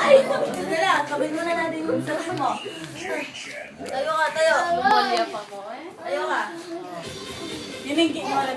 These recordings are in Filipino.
Sige lang, kabin mo na natin yung sarap mo. Tayo ka, tayo. Bolya pa mo eh. Tayo ka. Biningki mo lang.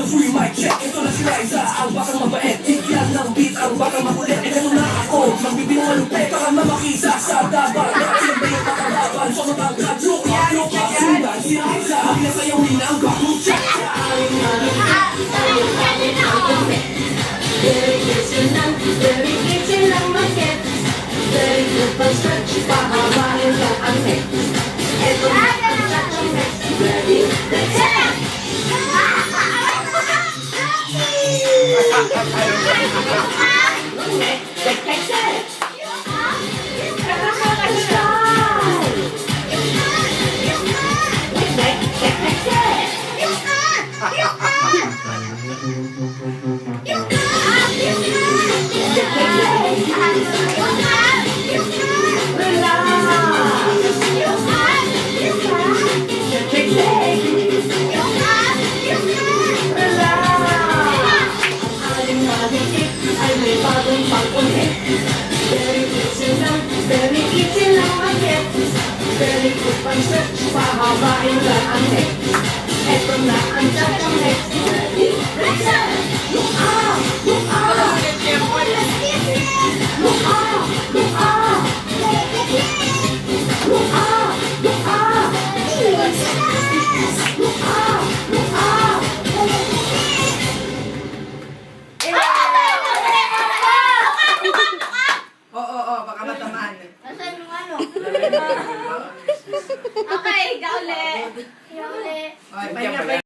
Free mic check, ito na si Liza. Ang bakang mabait, tigyan ng beat. Ang bakang makulit, ito na ako. Magbibing malupit, baka mamakisa sa dabat. Nakasiyang ba yung makalaban? So matangkad, luka, sundan si Liza. Ang nasayawin ang bakong check. Very easy lang mag-get. Very good pag-stretch, pahabain lang ang neck. Ito na ang stretch ang neck. Ready? Let's go! Very good pang-stretch, pahabain lang ang neck. Eto na ang stretch ang neck. Ready? Let's go! Look up! Look up! Look up! Look up! Look up! Look up! Look up! Look up! Oo, baka matamaan. Nasaan yung ano? Okay, higa ulit. Higa ulit. Okay, pahinga.